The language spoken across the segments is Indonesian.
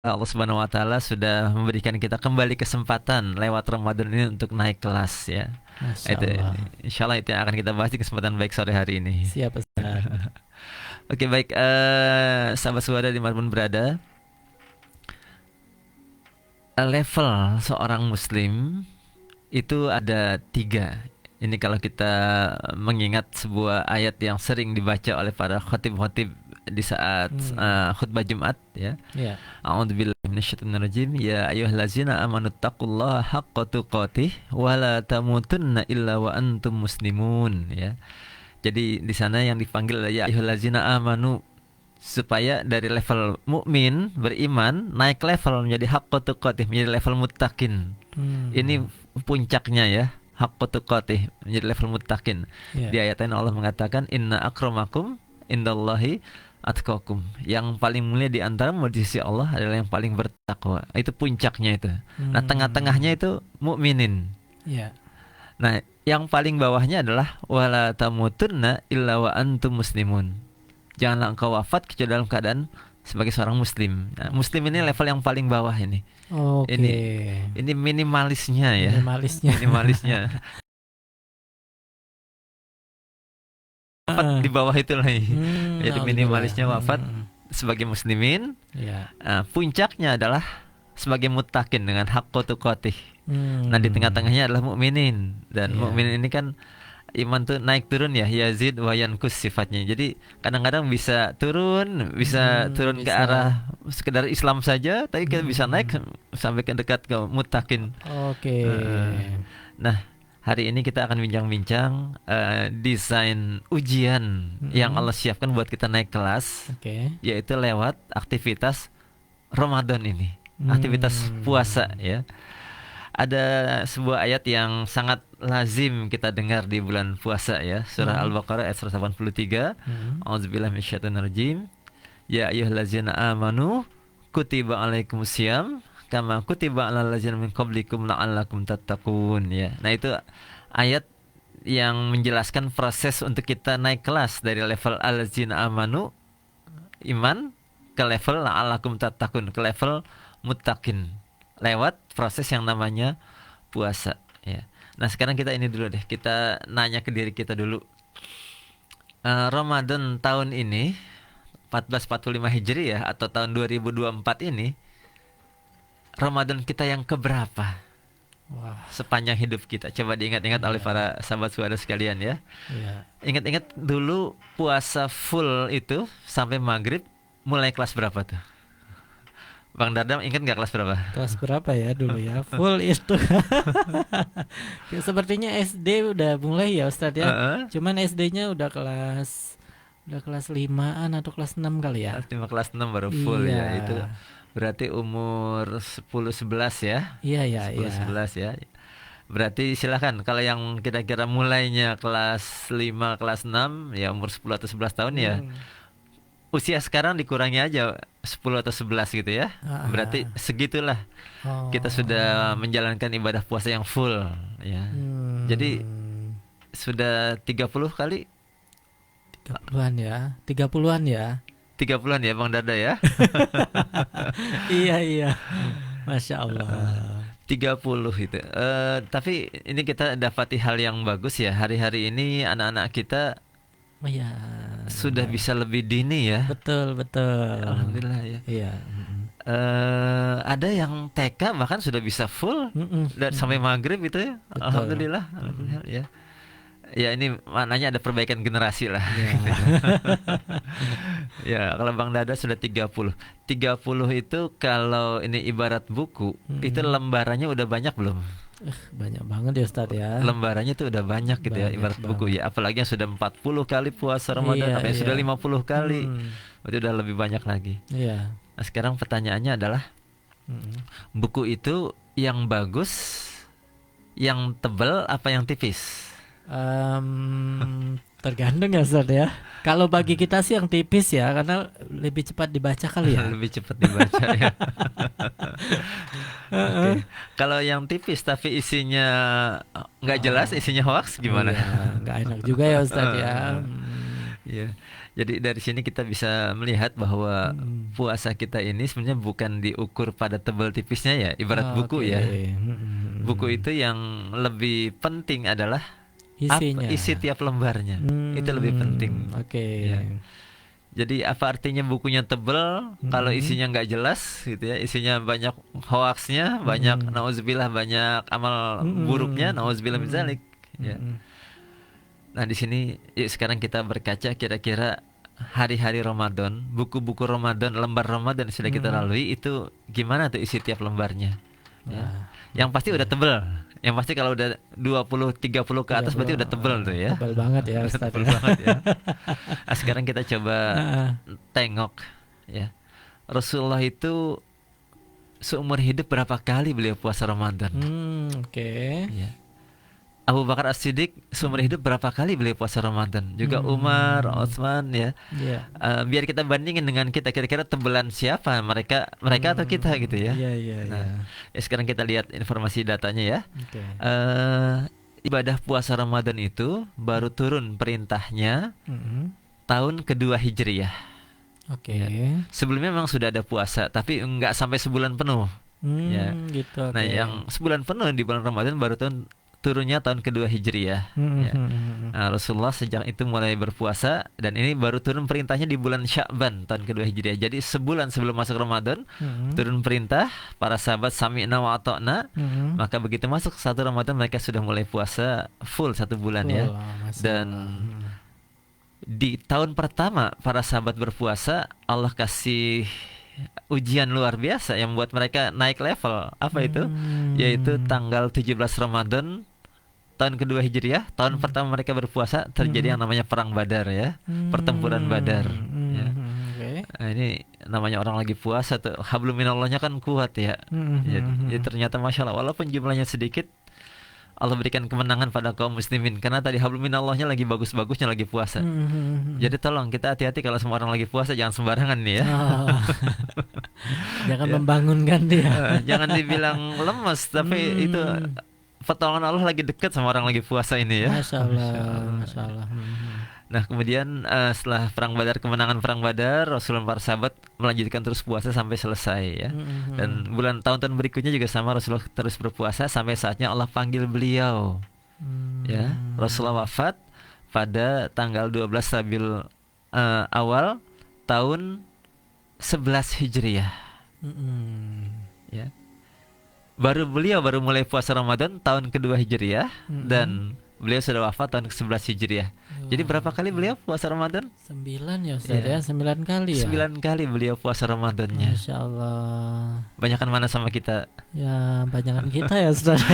Allah Subhanahu wa taala sudah memberikan kita kembali kesempatan lewat Ramadan ini untuk naik kelas ya. Masya Itu Allah. insyaallah itu yang akan kita bahas di kesempatan baik sore hari ini. Siap Ustaz. Oke, baik sahabat suara dimanapun berada, level seorang muslim itu ada tiga. Ini kalau kita mengingat sebuah ayat yang sering dibaca oleh para khotib-khotib di saat Hmm. khutbah Jumat ya. Ya. A'udzubillahi minasyaitonirrajim. Ya ayyuhallazina amanu taqullaha haqqa tuqatih wa la tamutunna illa wa antum muslimun ya. Jadi di sana yang dipanggil adalah ya ayyuhallazina amanu, supaya dari level mukmin beriman naik level menjadi haqqa tuqatih, menjadi level muttaqin. Ini Hmm. puncaknya ya. Haqqa tuqatih menjadi level muttaqin. Di Ya. ayat lain Allah mengatakan inna akramakum indallahi atqakum. Yang paling mulia di antara di sisi Allah adalah yang paling bertakwa. Itu puncaknya itu. Nah, Hmm. tengah-tengahnya itu mukminin. Ya. Nah, yang paling bawahnya adalah wala tamutunna illa wa antum muslimun. Janganlah engkau wafat kecuali dalam keadaan sebagai seorang muslim. Nah, muslim ini level yang paling bawah ini. Oke. Ini ini minimalisnya ya. Minimalisnya. Minimalisnya. Wafat di Heeh. bawah itu lagi. Jadi Alhamdulillah. minimalisnya wafat sebagai muslimin. Ya. Puncaknya adalah sebagai muttaqin dengan haqqo tuqatih. Nah, di Hmm. tengah-tengahnya adalah mukminin, dan Ya. mukminin ini kan iman tuh naik turun ya, yazid wa yankus sifatnya. Jadi kadang-kadang bisa turun ke Bisa. arah sekedar Islam saja, tapi kita bisa naik Hmm. sampai ke dekat ke muttaqin. Oke. Nah, hari ini kita akan bincang-bincang desain ujian yang Hmm. Allah siapkan buat kita naik kelas, Oke. yaitu lewat aktivitas Ramadan ini, aktivitas puasa Hmm. ya. Ada sebuah ayat yang sangat lazim kita dengar di bulan puasa ya, surah Hmm. Al-Baqarah ayat 183. Hmm. A'udzubillahi minasyaitonirrajim. Ya ayyuhallazina amanu kutiba alaikumusiyam kama kutiba alal ladzina min qablikum la'allakum tattaqun ya. Nah, itu ayat yang menjelaskan proses untuk kita naik kelas dari level alladzina amanu, iman, ke level la'allakum tattaqun, ke level muttaqin, lewat proses yang namanya puasa ya. Nah, sekarang kita ini dulu deh, kita nanya ke diri kita dulu. Ramadan tahun ini 1445 Hijriah atau tahun 2024 ini, Ramadan kita yang keberapa Wah. sepanjang hidup kita? Coba diingat-ingat oleh Ya. para sahabat saudara sekalian ya. Ya. Ingat-ingat dulu puasa full itu sampai maghrib, mulai kelas berapa tuh? Bang Dadam ingat nggak kelas berapa? Kelas berapa ya dulu ya? Full itu. Sepertinya SD udah mulai ya Ustadz ya. Heeh. Cuman SD-nya udah kelas 5-an atau kelas 6 kali ya. Kelas 5 kelas 6 baru full Iya. ya. Itu berarti umur 10 11 ya. Iya ya, 10 iya. 11 ya. Berarti silakan kalau yang kira-kira mulainya kelas 5 kelas 6 ya umur 10 atau 11 tahun ya. Hmm. Usia sekarang dikurangi aja 10 atau 11 gitu ya. Berarti Ah, segitulah kita sudah oh. menjalankan ibadah puasa yang full ya. Jadi Hmm. sudah 30 kali, 30-an ya. 30-an ya. 30-an ya Bang Dada ya. Iya, iya. Masya Allah. 30 itu. Tapi ini kita dapati hal yang bagus ya. Hari-hari ini anak-anak kita Oh ya, sudah benar. bisa lebih dini ya. Betul, Ya, betul. alhamdulillah ya. Iya. Ada yang TK bahkan sudah bisa full Mm-mm, dan sampai mm-mm. maghrib itu ya. Betul. Alhamdulillah, Mm-mm. alhamdulillah ya. Ya, ini maknanya ada perbaikan generasi lah. Ya. Gitu ya. Ya, kalau Bang Dada sudah 30. 30 itu kalau ini ibarat buku, itu Mm-mm. lembarannya udah banyak belum? Banyak banget ya Ustadz ya. Lembarannya tuh udah banyak gitu ya, Banyak ibarat buku banget. ya. Apalagi yang sudah 40 kali puasa Ramadan, Iya, apa yang iya. sudah 50 kali. Hmm. Berarti udah lebih banyak lagi. Iya. Nah, sekarang pertanyaannya adalah, Mm-mm. buku itu yang bagus, yang tebal apa yang tipis? Tergantung ya Ustadz ya. Kalau bagi kita sih yang tipis ya, karena lebih cepat dibaca kali ya. Lebih cepat dibaca ya. Heeh. Oke. Kalau yang tipis tapi isinya nggak jelas, Oh, isinya hoax oh gimana? ya, nggak enak juga ya Ustadz ya. Iya. Jadi dari sini kita bisa melihat bahwa Mm-mm. puasa kita ini sebenarnya bukan diukur pada tebal tipisnya ya, ibarat buku Oke. ya. Buku Mm-mm. itu yang lebih penting adalah apa Isinya. isi tiap lembarnya. Itu lebih penting Oke. ya. Jadi apa artinya bukunya tebel kalau Mm-mm. isinya nggak jelas gitu ya, isinya banyak hoaxnya, banyak Mm-mm. nauzubillah, banyak amal buruknya, Mm-mm. nauzubillah min Mm-mm. dzalik ya. Mm-mm. Nah, di sini yuk sekarang kita berkaca kira-kira hari-hari Ramadan, buku-buku Ramadan, lembar Ramadan yang sudah kita Mm-mm. lalui itu gimana tuh isi tiap lembarnya ya. Wah, Yang pasti oke. udah tebel. Yang pasti kalau udah 20 30 ke atas 30, berarti udah tebel tuh ya. tebal banget ya Udah Ustadz tebel ya. banget ya. Nah, sekarang kita coba Ah, tengok ya. Rasulullah itu seumur hidup berapa kali beliau puasa Ramadan? oke. Ya. Abu Bakar As-Siddiq seumur hidup berapa kali beliau puasa Ramadan? Juga Umar, Hmm, Utsman ya. ya. Biar kita bandingin dengan kita kira-kira tebelan siapa mereka atau kita gitu ya. Iya, iya, iya. Nah, ya sekarang kita lihat informasi datanya ya. Oke. eh Ibadah puasa Ramadan itu baru turun perintahnya Mm-mm. tahun kedua Hijriyah. Oke. Ya. Sebelumnya memang sudah ada puasa, tapi nggak sampai sebulan penuh. Ya. Gitu. Nah, Oke. yang sebulan penuh di bulan Ramadan baru turunnya tahun kedua Hijriyah. Ya. Mm-mm. Nah, Rasulullah sejak itu mulai berpuasa dan ini baru turun perintahnya di bulan Sya'ban tahun kedua Hijriah. Jadi sebulan sebelum masuk Ramadan Mm-mm. turun perintah para sahabat sami'na wa ata'na. Mm-mm. Maka begitu masuk satu Ramadan mereka sudah mulai puasa full satu bulan ya. Wah, Masya Dan Allah. di tahun pertama para sahabat berpuasa Allah kasih ujian luar biasa yang membuat mereka naik level. Apa itu? Yaitu tanggal 17 Ramadan tahun kedua Hijriah, tahun pertama mereka berpuasa terjadi yang namanya perang Badar ya, pertempuran Badar. Ya. Oke. Nah, ini namanya orang lagi puasa tuh, hablum minallahnya kan kuat ya. Jadi ternyata masya Allah, walaupun jumlahnya sedikit, Allah berikan kemenangan pada kaum muslimin karena tadi hablum minallahnya lagi bagus-bagusnya lagi puasa. Jadi tolong kita hati-hati kalau semua orang lagi puasa, jangan sembarangan nih ya. Oh. Jangan Ya. membangunkan dia. Jangan dibilang lemes, tapi itu pertolongan Allah lagi dekat sama orang lagi puasa ini ya. Masya Allah, Masya Allah. Nah, kemudian setelah perang Badar, kemenangan perang Badar, Rasulullah dan para sahabat melanjutkan terus puasa sampai selesai ya. Dan bulan tahun-tahun berikutnya juga sama, Rasulullah terus berpuasa sampai saatnya Allah panggil beliau. Ya, Rasulullah wafat pada tanggal 12 Rabiul Awal tahun 11 Hijriah. Ya. Beliau baru mulai puasa Ramadan tahun kedua Hijriah dan beliau sudah wafat tahun ke-11 Hijriah. Jadi berapa kali beliau puasa Ramadan? 9 ya Ustaz Iya. ya, 9 kali ya. 9 kali beliau puasa Ramadannya. Masya Allah. Banyakan mana sama kita? Ya banyakan kita ya Ustaz.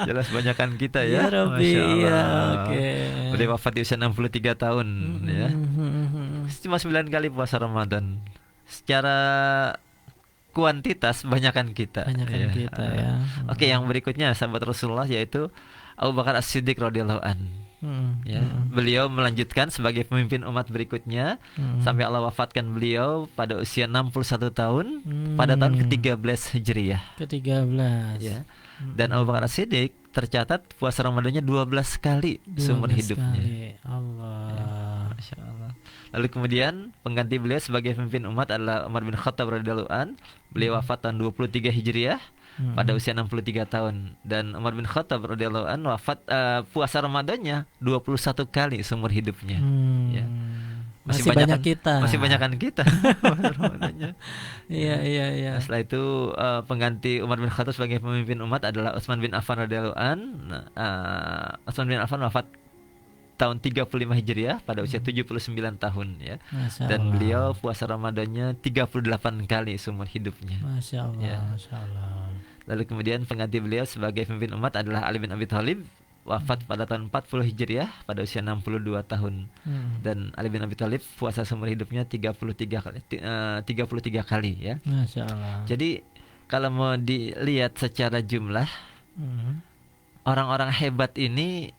Jelas banyakan kita Ya ya. Rabbi, Masya Allah. ya, oke. Beliau wafat di usia 63 tahun ya. Cuma 9 kali puasa Ramadan. Secara kuantitas banyakan kita. Banyakan Ya. kita ya. Oke, yang berikutnya sahabat Rasulullah yaitu Abu Bakar As-Siddiq radhiyallahu an. Ya, beliau melanjutkan sebagai pemimpin umat berikutnya sampai Allah wafatkan beliau pada usia 61 tahun pada tahun ke-13 Hijriah. Ke-13. Ya. Dan Abu Bakar As-Siddiq tercatat puasa Ramadannya 12 kali seumur 12 hidupnya. kali. Allah. Masya Allah. Lalu kemudian pengganti beliau sebagai pemimpin umat adalah Umar bin Khattab radhiyallahu an. Beliau wafat tahun 23 Hijriah pada usia 63 tahun dan Umar bin Khattab radhiyallahu an wafat puasa Ramadannya 21 kali seumur hidupnya. Ya. Masih banyak kita. Masih banyakan kita. Ramadannya. Iya, iya, iya. Nah, setelah itu pengganti Umar bin Khattab sebagai pemimpin umat adalah Utsman bin Affan radhiyallahu an. Utsman bin Affan wafat tahun 35 Hijriah pada usia 79 tahun ya. Masya Dan Allah. beliau puasa Ramadannya 38 kali seumur hidupnya. Masya Allah, Ya. Masya Allah. Lalu kemudian pengganti beliau sebagai pemimpin umat adalah Ali bin Abi Thalib, wafat pada tahun 40 Hijriah pada usia 62 tahun. Dan Ali bin Abi Thalib puasa seumur hidupnya 33 kali ya. Masya Allah. Jadi kalau mau dilihat secara jumlah orang-orang hebat ini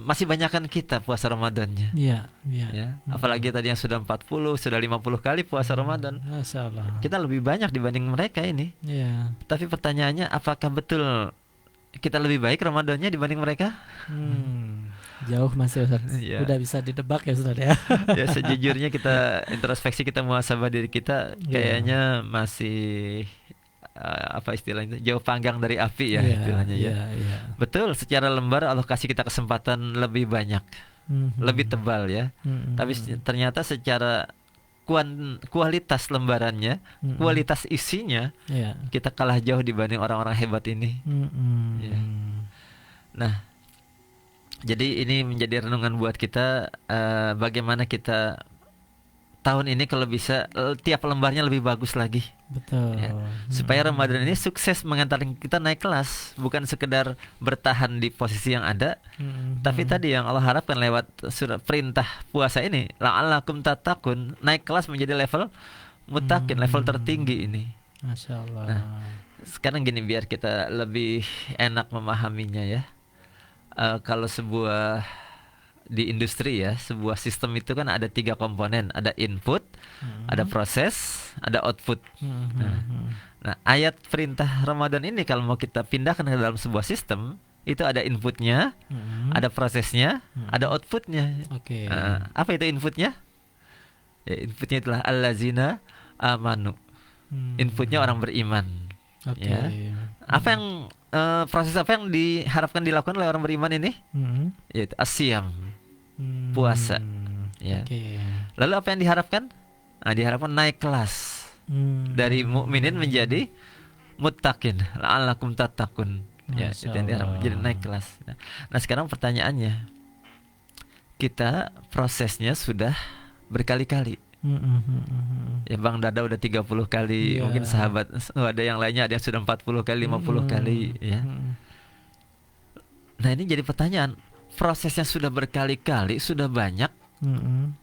masih banyakan kita puasa Ramadannya. Iya, iya. Ya, apalagi tadi yang sudah 40, sudah 50 kali puasa Ramadan. Masya Allah. Kita lebih banyak dibanding mereka ini. Iya. Tapi pertanyaannya apakah betul kita lebih baik Ramadannya dibanding mereka? Jauh masih Ustaz. Ya, Udah bisa ditebak ya Ustaz ya. ya sejujurnya kita introspeksi, kita muhasabah diri kita Iya. kayaknya masih apa istilahnya, jauh panggang dari api ya Iya, istilahnya ya. iya, iya. Betul, secara lembar Allah kasih kita kesempatan lebih banyak, lebih Mhm. tebal ya. Tapi Mhm. ternyata secara kualitas lembarannya, Mhm. kualitas isinya Iya. kita kalah jauh dibanding orang-orang hebat ini. Ya. Mhm. Nah, jadi ini menjadi renungan buat kita, bagaimana kita tahun ini kalau bisa tiap lembarnya lebih bagus lagi. Betul. Ya. Supaya Ramadan ini sukses mengantarkan kita naik kelas, bukan sekedar bertahan di posisi yang ada, tapi tadi yang Allah harapkan lewat surat perintah puasa ini, la'allakum tattaqun, naik kelas menjadi level muttaqin, level tertinggi ini. Masya Allah. Nah, sekarang gini biar kita lebih enak memahaminya ya. Kalau sebuah di industri ya, sebuah sistem itu kan ada 3 komponen, ada input, ada proses, ada output. Nah, ayat perintah Ramadan ini kalau mau kita pindahkan ke dalam sebuah sistem, itu ada inputnya, ada prosesnya, ada outputnya. Oke. Apa itu inputnya? Ya, inputnya itulah allazina amanu. Inputnya orang beriman. Oke. Ya. Apa yang proses apa yang diharapkan dilakukan oleh orang beriman ini? Yaitu asyam, puasa. Ya. Oke. Lalu apa yang diharapkan? Diharapkan naik kelas dari mukminin menjadi muttaqin, la'allakum tattaqun. Ya, itu yang diharapkan, jadi naik kelas. Nah, sekarang pertanyaannya, kita prosesnya sudah berkali-kali. Ya, Bang Dada udah 30 kali, Iya. mungkin sahabat ada yang lainnya, ada yang sudah 40 kali, 50 kali ya. Nah, ini jadi pertanyaan, prosesnya sudah berkali-kali, sudah banyak,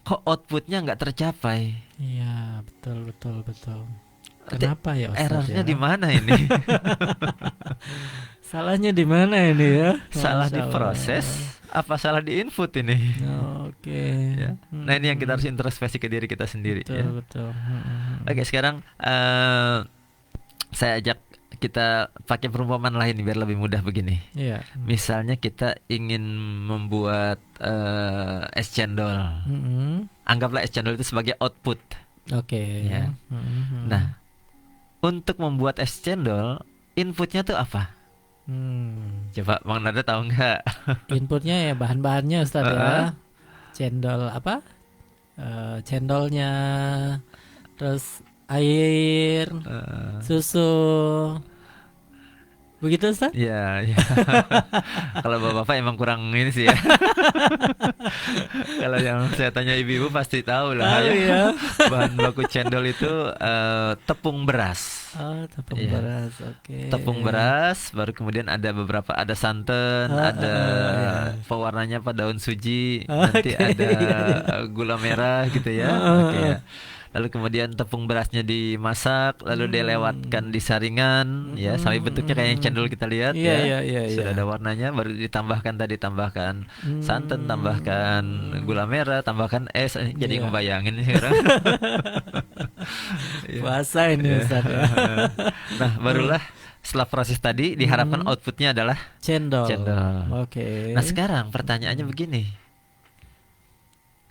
kok outputnya nggak tercapai? Iya, betul, betul, betul. Kenapa ya Ustaz Errornya ya? di mana ini? Salahnya di mana ini ya? Salah di Masya Allah. proses, apa salah di input ini? Oke. Ya. Nah, ini yang kita harus introspeksi ke diri kita sendiri Betul, ya. betul. Oke, sekarang saya ajak kita pakai perumpamaan lain biar lebih mudah begini. Iya. Misalnya kita ingin membuat es cendol. Anggaplah es cendol itu sebagai output. Oke. Ya. Nah, untuk membuat es cendol, inputnya tuh apa? Coba Bang Nada tahu nggak? Inputnya ya bahan-bahannya Ustaz ya. Cendol apa? Cendolnya, terus air, susu. Begitu Ustaz? Ya, ya. Kalau bapak-bapak emang kurang ini sih ya. Kalau yang saya tanya ibu-ibu pasti tahu lah Tahu ya. ya. Bahan baku cendol itu tepung beras. Oh, tepung Iya. beras. Oke. Tepung beras, baru kemudian ada beberapa, ada santan, ada pewarnanya apa, daun suji, nanti ada gula merah gitu ya. Oke ya. Lalu kemudian tepung berasnya dimasak, lalu dilewatkan di saringan, ya sampai bentuknya kayak yang cendol kita lihat Iya, ya. iya, iya, Sudah iya. ada warnanya, baru tambahkan santan, tambahkan gula merah, tambahkan es. Jadi Iya. ngebayangin sekarang. Iya. Puasa ini Ustaz ya. Nah, barulah setelah proses tadi diharapkan outputnya adalah Cendol. cendol. Oke. Nah, sekarang pertanyaannya begini.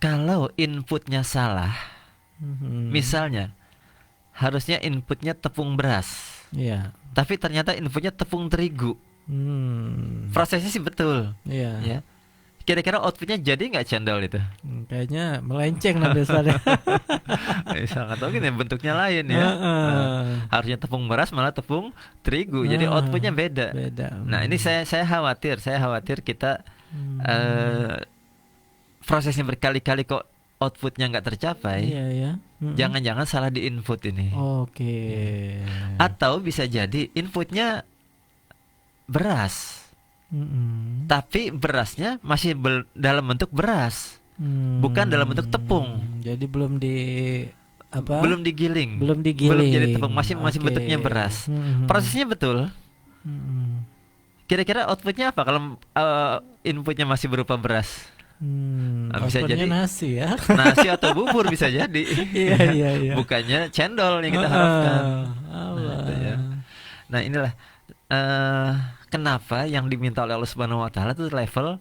Kalau inputnya salah, misalnya harusnya inputnya tepung beras, Iya. tapi ternyata inputnya tepung terigu. Prosesnya sih betul, Iya. ya. Kira-kira outputnya jadi nggak cendol itu? Kayaknya melenceng nanti Ustaz ya. Sangat tahu gini bentuknya lain ya. Harusnya tepung beras malah tepung terigu, jadi outputnya beda. Beda. Nah, ini saya khawatir kita prosesnya berkali-kali kok outputnya nggak tercapai. Iya ya. Jangan-jangan salah di input ini. Oke. Atau bisa jadi inputnya beras, tapi berasnya masih dalam bentuk beras, bukan dalam bentuk tepung. Jadi belum di apa? Belum digiling. Belum digiling. Belum jadi tepung, masih Oke. bentuknya beras. Prosesnya betul. Kira-kira outputnya apa kalau inputnya masih berupa beras? Bisa Outputnya jadi nasi ya. nasi atau bubur bisa jadi. Iya. Bukannya cendol yang kita harapkan. Allah. Gitu ya. Nah, inilah kenapa yang diminta oleh Allah Subhanahu wa taala itu level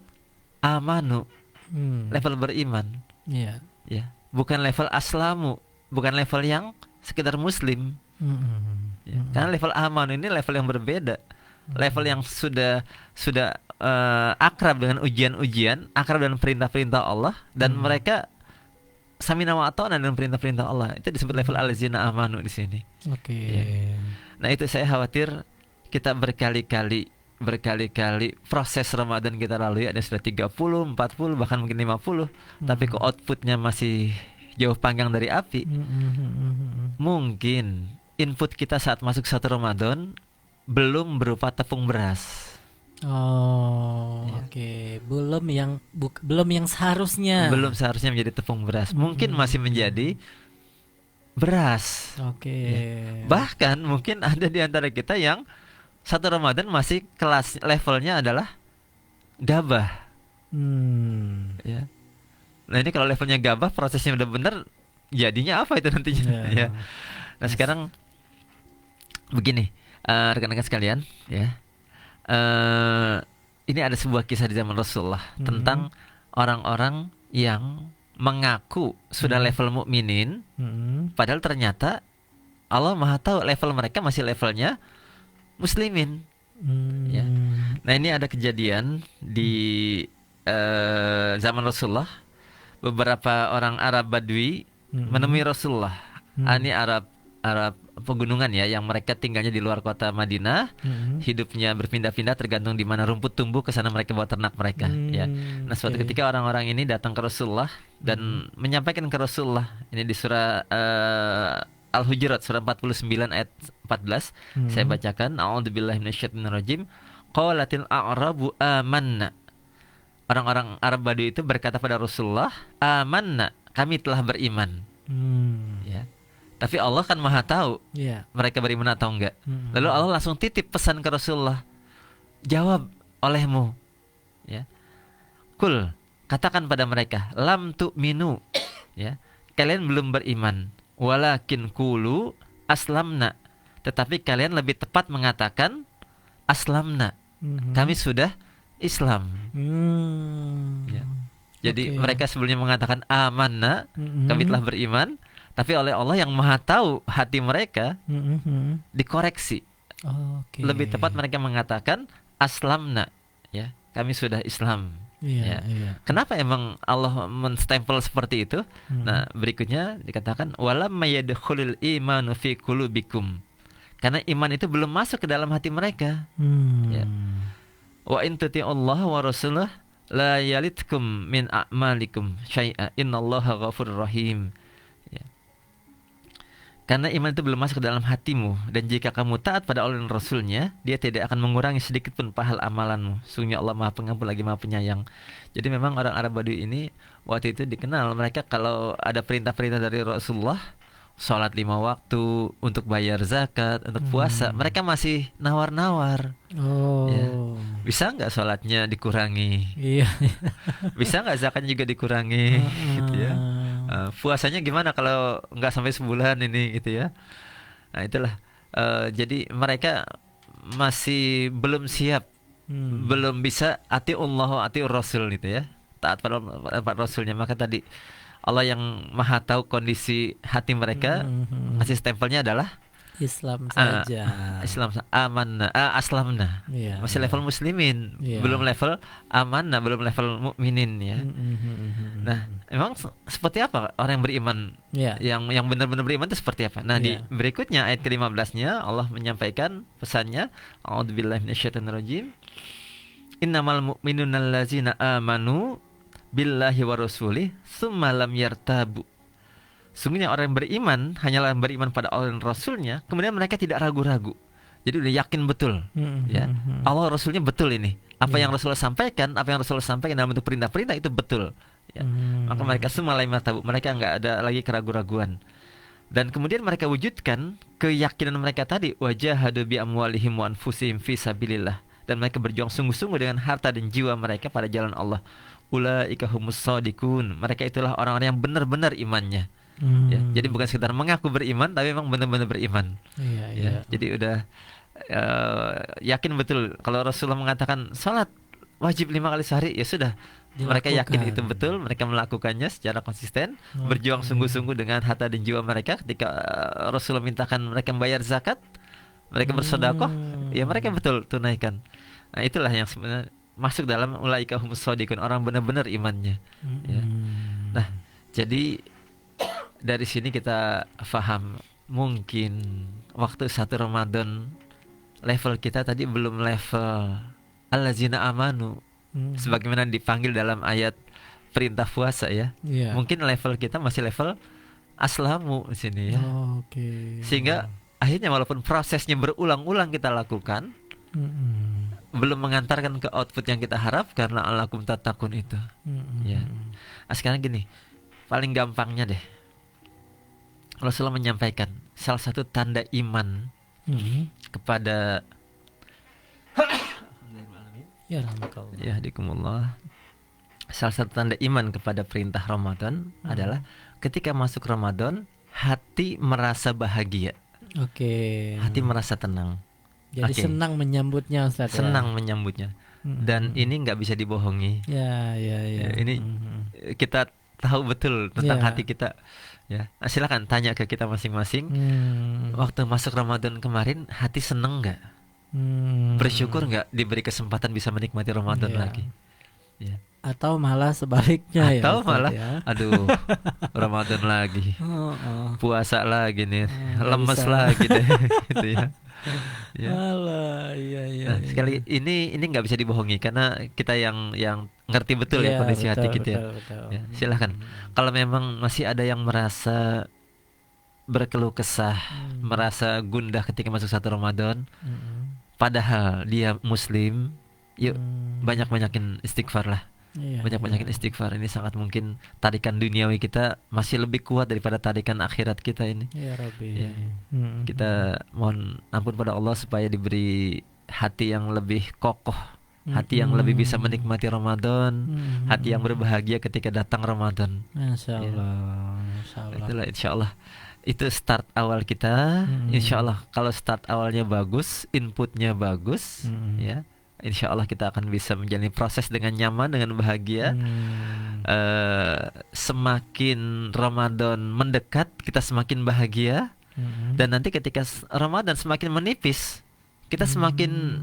amanu, Hmm. level beriman, Iya. ya. Bukan level aslamu, bukan level yang sekedar muslim, ya. Hmm. Karena level amanu ini level yang berbeda. Level yang sudah akrab dengan ujian-ujian, akrab dengan perintah-perintah Allah, dan mereka samina wa ata'na dengan perintah-perintah Allah. Itu disebut level allazina amanu di sini. Oke. Ya. Nah, itu saya khawatir kita berkali-kali proses Ramadan kita lalui, ada sudah 30, 40, bahkan mungkin 50, tapi kok outputnya masih jauh panggang dari api. Mungkin input kita saat masuk satu Ramadan belum berupa tepung beras. Oh, Ya. oke. Belum yang seharusnya. Belum seharusnya menjadi tepung beras. Mungkin masih menjadi beras. Oke. Ya. Bahkan mungkin ada di antara kita yang satu Ramadan masih kelas levelnya adalah gabah. Ya. Nah, ini kalau levelnya gabah, prosesnya udah bener, jadinya apa itu nantinya? Ya. Nah, sekarang begini, rekan-rekan sekalian, ya. Ini ada sebuah kisah di zaman Rasulullah tentang orang-orang yang mengaku sudah level mukminin, padahal ternyata Allah Maha tahu level mereka masih levelnya muslimin. Ya. Nah, ini ada kejadian di zaman Rasulullah. Beberapa orang Arab Badui menemui Rasulullah. Ini Arab pegunungan ya, yang mereka tinggalnya di luar kota Madinah, hidupnya berpindah-pindah tergantung di mana rumput tumbuh, ke sana mereka bawa ternak mereka. Ya. Nah, suatu ketika orang-orang ini datang ke Rasulullah dan menyampaikan ke Rasulullah, ini di surah Al-Hujurat surah 49 ayat 14, saya bacakan, a'udzubillahi minasyaitonirrajim, qalatil a'rabu amanna. Orang-orang Arab Badui itu berkata pada Rasulullah, amanna, kami telah beriman. Ya. Tapi Allah kan Maha tahu mereka beriman atau enggak. Lalu Allah langsung titip pesan ke Rasulullah, jawab olehmu, ya. Kul, katakan pada mereka, lam tu'minu, ya, kalian belum beriman, walakin kulu aslamna, tetapi kalian lebih tepat mengatakan aslamna, kami sudah Islam. Ya. Jadi mereka sebelumnya mengatakan amanna, kami telah beriman, tapi oleh Allah yang Maha tahu hati mereka dikoreksi. Lebih tepat mereka mengatakan aslamna, ya, kami sudah Islam. Ya. Kenapa emang Allah menstempel seperti itu? Nah, berikutnya dikatakan walam mayadkhulul imanu fi qulubikum. Karena iman itu belum masuk ke dalam hati mereka. Ya. Wa in tuti'ullaha wa rasulahu la yalitkum min a'malikum syai'a innallaha ghafurur rahim. Ya. Karena iman itu belum masuk ke dalam hatimu, dan jika kamu taat pada Allah dan Rasulnya, dia tidak akan mengurangi sedikit pun pahala amalanmu. Sungguhnya Allah Maha Pengampun lagi Maha Penyayang. Jadi memang orang Arab Badui ini waktu itu dikenal, mereka kalau ada perintah-perintah dari Rasulullah, sholat 5 waktu, untuk bayar zakat, untuk puasa, mereka masih nawar-nawar. Ya. Bisa nggak sholatnya dikurangi? Bisa nggak zakatnya juga dikurangi? Gitu ya. Puasanya gimana kalau nggak sampai sebulan ini, gitu ya. Nah, itulah. Jadi mereka masih belum siap, belum bisa atiullah wa atiur rasul, gitu ya, taat pada Rasulnya. Maka tadi Allah yang Maha tahu kondisi hati mereka, ngasih stempelnya adalah Islam saja. Islam, amanna, aslamna. Masih level muslimin, belum level amanna, belum level mukminin, ya. Nah, memang seperti apa orang yang beriman, yang benar-benar beriman itu seperti apa? Nah, di berikutnya ayat ke-15-nya Allah menyampaikan pesannya, a'udzubillahi minasyaitonirrajim, innamal mu'minuna allazina amanu billahi wa rasulih tsumma lam yartabu. Sungguhnya orang yang beriman hanyalah yang beriman pada Allah dan Rasulnya, kemudian mereka tidak ragu-ragu. Jadi udah yakin betul, ya, Allah Rasulnya betul ini. Apa yang Rasulullah sampaikan, dalam bentuk perintah-perintah itu betul. Ya. Maka mereka semua lam yartabu, mereka nggak ada lagi keraguan-raguan. Dan kemudian mereka wujudkan keyakinan mereka tadi, wajahadu bi amwalihim wa anfusihim fi sabilillah. Dan mereka berjuang sungguh-sungguh dengan harta dan jiwa mereka pada jalan Allah. Ulaika humus shadiqun. Mereka itulah orang-orang yang benar-benar imannya. Ya, jadi bukan sekedar mengaku beriman, tapi memang benar-benar beriman. Ya, jadi udah yakin betul. Kalau Rasulullah mengatakan salat wajib 5 kali sehari, ya sudah, Mereka yakin itu Dilakukan. betul, mereka melakukannya secara konsisten, berjuang Oke. sungguh-sungguh dengan harta dan jiwa mereka. Ketika Rasulullah mintakan mereka membayar zakat, mereka bersedekah, ya mereka Hmm. betul tunaikan. Nah, itulah yang sebenarnya masuk dalam ulaika humus shodiqun, orang benar-benar imannya. Ya. Nah, Hmm. jadi dari sini kita paham mungkin waktu satu Ramadan level kita tadi belum level allazina amanu Hmm. sebagaimana dipanggil dalam ayat perintah puasa ya. Iya. Mungkin level kita masih level aslamu di sini ya. Oke. Sehingga akhirnya walaupun prosesnya berulang-ulang kita lakukan, Hmm. belum mengantarkan ke output yang kita harapkan la'allakum tattaqun itu. Hmm. Ya. Nah, sekarang gini, paling gampangnya deh. Rasulullah menyampaikan salah satu tanda iman Hmm. kepada Ya rahmatullah. ya dikumullah. Salah satu tanda iman kepada perintah Ramadan adalah ketika masuk Ramadan hati merasa bahagia, Oke. hati merasa tenang, Jadi Oke. senang menyambutnya Ustaz ya. senang menyambutnya. Hmm. Dan ini nggak bisa dibohongi. Ya, ya, ya. Ya, ini Hmm. kita tahu betul tentang Ya. hati kita. Ya, nah, silakan tanya ke kita masing-masing. Hmm. Waktu masuk Ramadan kemarin, hati seneng nggak? Hmm. Bersyukur nggak diberi kesempatan bisa menikmati Ramadan Ya. lagi? Ya. Atau malah sebaliknya ya Atau Ustaz malah, ya. aduh, Ramadan lagi, Oh, oh. puasa lagi nih, Nggak lemes bisa. lagi deh, gitu ya. Ya. Alah, iya, iya, Nah, iya. sekali ini nggak bisa dibohongi karena kita yang ngerti betul ya Iya, kondisi hati betul, kita ya. betul, betul. Ya, silahkan. Kalau memang masih ada yang merasa berkeluh kesah, merasa gundah ketika masuk satu Ramadan, padahal dia Muslim, yuk banyak-banyakin istighfar lah. Iya, Banyak-banyakin iya. istighfar. Ini sangat mungkin tarikan duniawi kita masih lebih kuat daripada tarikan akhirat kita ini. Ya Rabbi. Ya. Kita mohon ampun pada Allah supaya diberi hati yang lebih kokoh, hati yang lebih bisa menikmati Ramadan, hati yang berbahagia ketika datang Ramadan. Masya Ya. Allah, Masya Allah. Itulah insya Allah. Itu start awal kita. Insya Allah kalau start awalnya bagus, inputnya bagus, ya, insya Allah kita akan bisa menjalani proses dengan nyaman, dengan bahagia. Semakin Ramadan mendekat, kita semakin bahagia. Dan nanti ketika Ramadan semakin menipis, kita semakin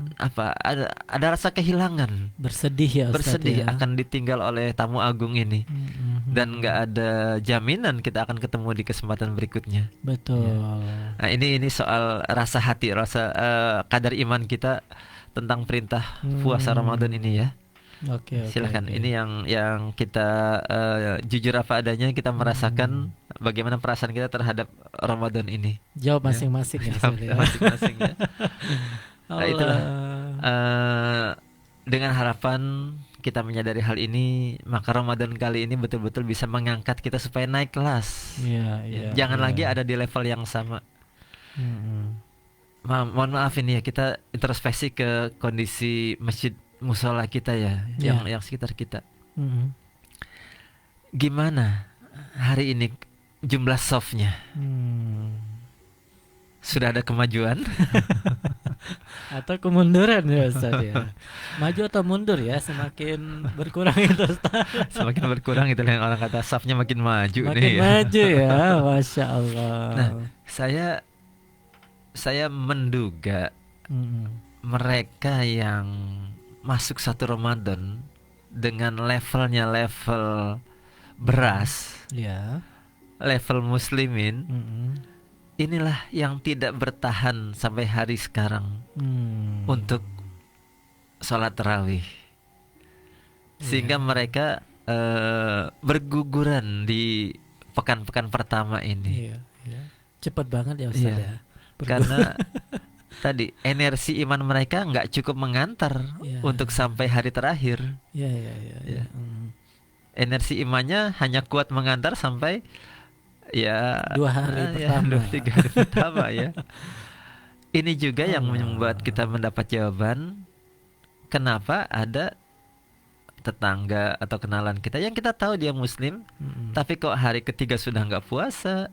ada rasa kehilangan, Bersedih ya Ustaz bersedih ya. akan ditinggal oleh tamu agung ini. Dan nggak ada jaminan kita akan ketemu di kesempatan berikutnya. Betul. Nah, ini soal rasa hati, rasa kadar iman kita tentang perintah puasa Ramadan ini ya. Oke, Silahkan. oke. Ini yang kita jujur apa adanya, kita merasakan bagaimana perasaan kita terhadap Ramadan ini. Jawab masing-masing ya Ustaz ya. Masing-masing ya. Nah, itulah dengan harapan kita menyadari hal ini, maka Ramadan kali ini betul-betul bisa mengangkat kita supaya naik kelas. Iya, Ya, iya. jangan iya. lagi ada di level yang sama. Mohon maaf ini ya, kita introspeksi ke kondisi masjid musola kita ya, yang sekitar kita. Gimana hari ini jumlah softnya? Sudah ada kemajuan? Atau kemunduran ya Ustaz ya. Maju atau mundur ya, semakin berkurang itu Ustaz. Semakin berkurang itu yang orang kata safnya makin maju Makin nih ya. maju ya, Masya Allah. Nah, saya menduga mereka yang masuk satu Ramadan dengan levelnya level beras, Ya. level muslimin, inilah yang tidak bertahan sampai hari sekarang untuk sholat tarawih, sehingga mereka berguguran di pekan-pekan pertama ini. Iya, iya. Cepat banget ya Ustaz Iya. ya. Karena tadi energi iman mereka nggak cukup mengantar untuk sampai hari terakhir. Iya, iya, iya. Ya. Energi imannya hanya kuat mengantar sampai ya 2 hari pertama. 2-3 hari pertama ya. Ini juga yang membuat kita mendapat jawaban kenapa ada tetangga atau kenalan kita yang kita tahu dia muslim, tapi kok hari ketiga sudah nggak puasa.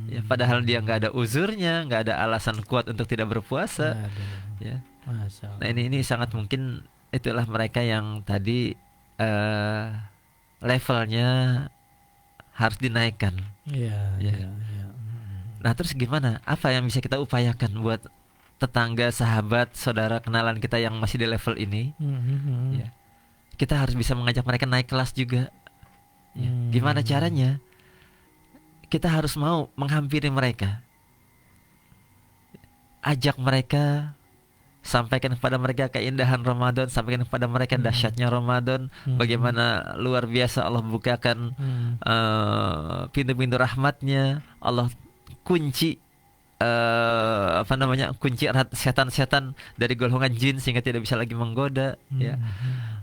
Ya, padahal dia nggak ada uzurnya, nggak ada alasan kuat untuk tidak berpuasa. Aduh. Ya. Masya Allah. Nah ini sangat mungkin itulah mereka yang tadi eh, levelnya harus dinaikkan. Iya, Ya. iya, iya. Nah, terus gimana? Apa yang bisa kita upayakan buat tetangga, sahabat, saudara, kenalan kita yang masih di level ini? Ya. Kita harus bisa mengajak mereka naik kelas juga. Ya. Gimana caranya? Kita harus mau menghampiri mereka. Ajak mereka, sampaikan kepada mereka keindahan Ramadan, sampaikan kepada mereka dahsyatnya Ramadan, bagaimana luar biasa Allah bukakan pintu-pintu rahmatnya, Allah kunci kunci erat setan-setan dari golongan jin sehingga tidak bisa lagi menggoda, ya.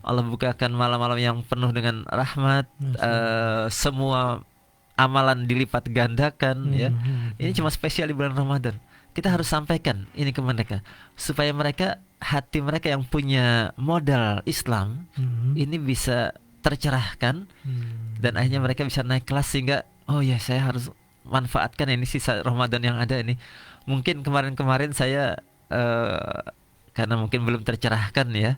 Allah bukakan malam-malam yang penuh dengan rahmat, semua amalan dilipat gandakan, ya. Ini cuma spesial di bulan Ramadan. Kita harus sampaikan ini ke mereka supaya mereka, hati mereka yang punya modal Islam ini bisa tercerahkan, dan akhirnya mereka bisa naik kelas sehingga oh ya, saya harus manfaatkan ini sisa Ramadan yang ada ini. Mungkin kemarin-kemarin saya karena mungkin belum tercerahkan, ya.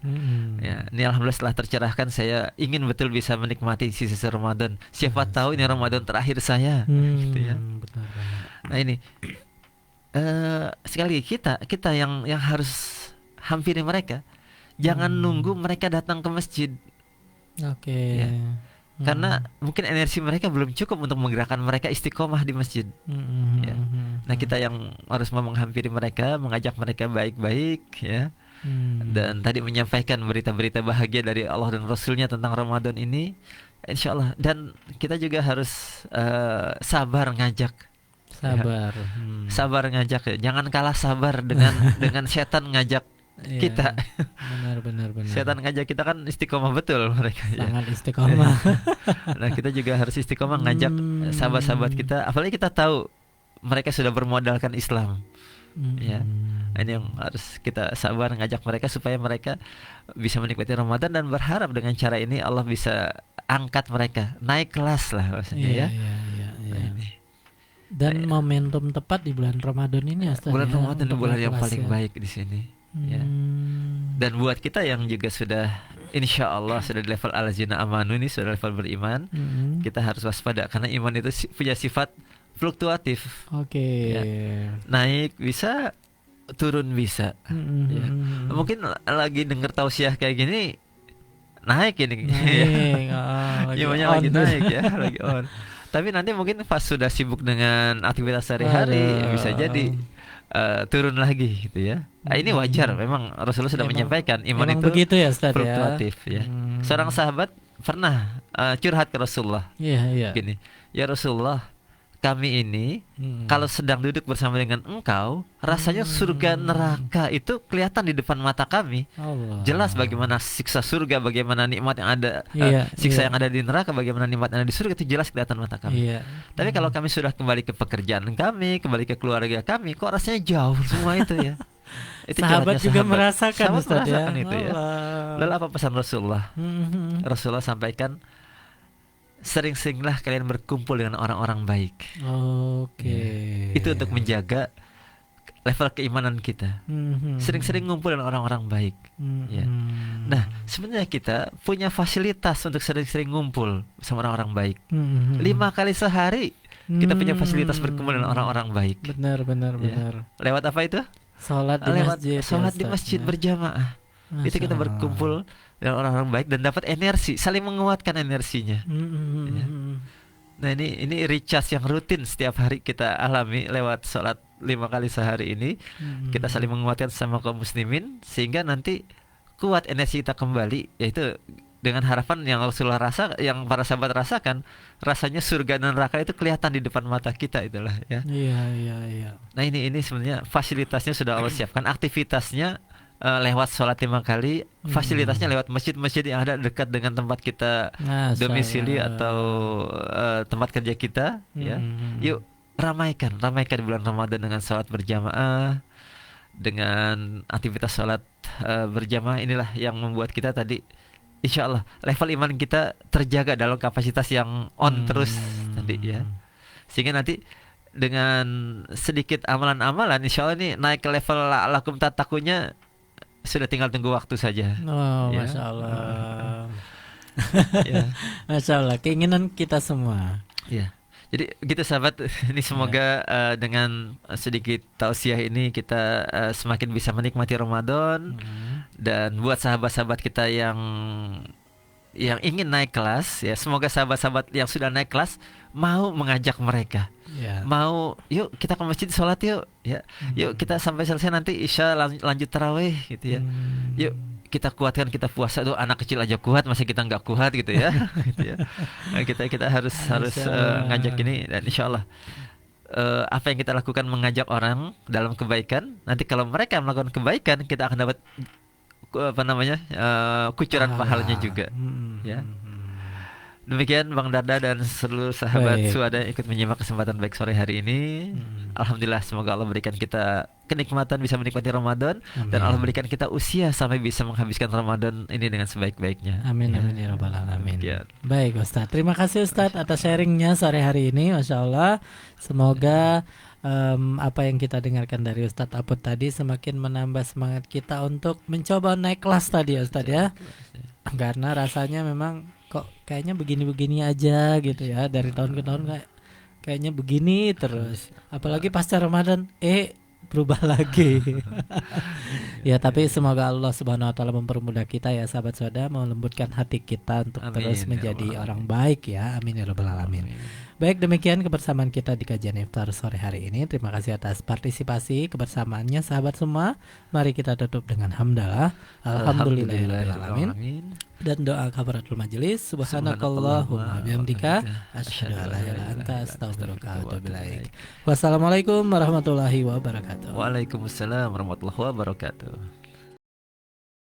Ya, ini alhamdulillah setelah tercerahkan saya ingin betul bisa menikmati sisa Ramadan. Siapa tahu ini Ramadan terakhir saya, gitu ya. Benar. Nah ini sekali lagi kita yang harus hampiri mereka. Jangan nunggu mereka datang ke masjid. Oke. Ya. Karena mungkin energi mereka belum cukup untuk menggerakkan mereka istiqomah di masjid. Ya. Nah, kita yang harus mau menghampiri mereka, mengajak mereka baik-baik, ya. Dan tadi menyampaikan berita-berita bahagia dari Allah dan Rasulnya tentang Ramadan ini, insya Allah. Dan kita juga harus sabar ngajak. Sabar. Sabar ngajak, ya. Jangan kalah sabar dengan setan ngajak kita. Benar. Setan ngajak kita kan istiqomah betul mereka. Sangat istiqomah. Nah, kita juga harus istiqomah ngajak sahabat-sahabat kita, apalagi kita tahu mereka sudah bermodalkan Islam. Ya. Ini yang harus kita sabar ngajak mereka supaya mereka bisa menikmati Ramadan, dan berharap dengan cara ini Allah bisa angkat mereka naik kelas lah maksudnya, ya. Iya. Dan momentum tepat di bulan Ramadan ini, Ustaz, bulan ya, Ramadan itu bulan yang kelas, paling ya. baik di sini. Ya. Dan buat kita yang juga sudah insya Allah sudah di level al-ladzina amanu, ini sudah level beriman, kita harus waspada karena iman itu punya sifat fluktuatif. Oke. Ya. Naik bisa, turun bisa. Ya. Mungkin lagi dengar tausiah kayak gini naik ini. Imannya lagi naik, ya, lagi on. Tapi nanti mungkin pas sudah sibuk dengan aktivitas sehari-hari bisa jadi turun lagi, gitu ya. Ini wajar, memang Rasulullah sudah menyampaikan iman itu begitu ya, Ustaz, fluktuatif, ya. Seorang sahabat pernah curhat ke Rasulullah. Iya. Gini, ya Rasulullah, kami ini kalau sedang duduk bersama dengan engkau, rasanya surga neraka itu kelihatan di depan mata kami. Allah. Jelas bagaimana siksa surga, bagaimana nikmat yang ada, siksa yang ada di neraka, bagaimana nikmat yang ada di surga, itu jelas kelihatan mata kami. Tapi kalau kami sudah kembali ke pekerjaan kami, kembali ke keluarga kami, kok rasanya jauh semua itu, ya. Itu sahabat juga merasakan, Ustaz, ya. Itu, ya. Lalu apa pesan Rasulullah? Rasulullah sampaikan, sering-seringlah kalian berkumpul dengan orang-orang baik. Oke. Ya. Itu untuk menjaga level keimanan kita. Sering-sering ngumpul dengan orang-orang baik. Ya. Nah, sebenarnya kita punya fasilitas untuk sering-sering ngumpul sama orang-orang baik. 5 kali sehari kita punya fasilitas berkumpul dengan orang-orang baik. Benar. Ya. Lewat apa itu? Sholat di masjid berjamaah. Itu kita berkumpul dengan orang-orang baik dan dapat energi, saling menguatkan energinya. Ya. Nah, ini recharge yang rutin setiap hari kita alami lewat sholat 5 kali sehari ini. Kita saling menguatkan sama kaum muslimin sehingga nanti kuat energi kita kembali, yaitu dengan harapan yang Rasulullah yang para sahabat rasakan, rasanya surga dan neraka itu kelihatan di depan mata kita, itulah, ya. Iya. Nah, ini sebenarnya fasilitasnya sudah Allah siapkan, aktivitasnya lewat sholat 5 kali, fasilitasnya lewat masjid-masjid yang ada dekat dengan tempat kita domisili atau tempat kerja kita, ya. Yuk ramaikan di bulan Ramadan dengan sholat berjamaah, dengan aktivitas sholat berjamaah. Inilah yang membuat kita tadi insya Allah level iman kita terjaga dalam kapasitas yang on terus tadi, ya. Sehingga nanti dengan sedikit amalan-amalan insya Allah ini naik ke level lakum tattaqunya sudah tinggal tunggu waktu saja. Oh, ya. Masya Allah. Ya. Masya Allah, keinginan kita semua. Ya. Jadi gitu sahabat, ini semoga dengan sedikit tausiah ini kita semakin bisa menikmati Ramadan, dan buat sahabat-sahabat kita yang ingin naik kelas ya, semoga sahabat-sahabat yang sudah naik kelas mau mengajak mereka. Ya. Mau yuk kita ke masjid sholat yuk ya. Yuk kita sampai selesai nanti Isya lanjut tarawih gitu ya. Yuk kita kuatkan, kita puasa tuh, anak kecil aja kuat, masa kita nggak kuat gitu ya. Gitu ya. Nah, kita harus ngajak ini, dan insya Allah apa yang kita lakukan mengajak orang dalam kebaikan, nanti kalau mereka melakukan kebaikan kita akan dapat kucuran pahalanya juga. Ya. Demikian Bang Darda dan seluruh sahabat Baik. Suada yang ikut menyimak kesempatan baik sore hari ini. Alhamdulillah, semoga Allah berikan kita kenikmatan bisa menikmati Ramadan, dan Allah berikan kita usia sampai bisa menghabiskan Ramadan ini dengan sebaik-baiknya. Amin Ya. amin ya rabbal alamin. Ya. Baik Ustadz, terima kasih Ustadz atas sharingnya sore hari ini, Masya Allah. Semoga apa yang kita dengarkan dari Ustadz Aput tadi semakin menambah semangat kita untuk mencoba naik kelas tadi ya Ustadz ya. Karena rasanya memang kok kayaknya begini-begini aja gitu ya, dari tahun ke tahun kayaknya begini terus. Apalagi pasca Ramadan berubah lagi. Ya, tapi semoga Allah Subhanahu wa taala mempermudah kita ya sahabat Soda, melembutkan hati kita untuk Amin, terus ya menjadi Rabbal orang baik ya. Amin ya rabbal alamin. Baik, demikian kebersamaan kita di kajian iftar sore hari ini. Terima kasih atas partisipasi kebersamaannya sahabat semua. Mari kita tutup dengan hamdalah. Alhamdulillahirabbil alamin. Dan doa kafaratul majelis. Subhanakallahumma bihamdika asyhadu an la ilaha illa anta astaghfiruka wa atubu ilaik. Wassalamualaikum warahmatullahi wabarakatuh. Waalaikumsalam warahmatullahi wabarakatuh.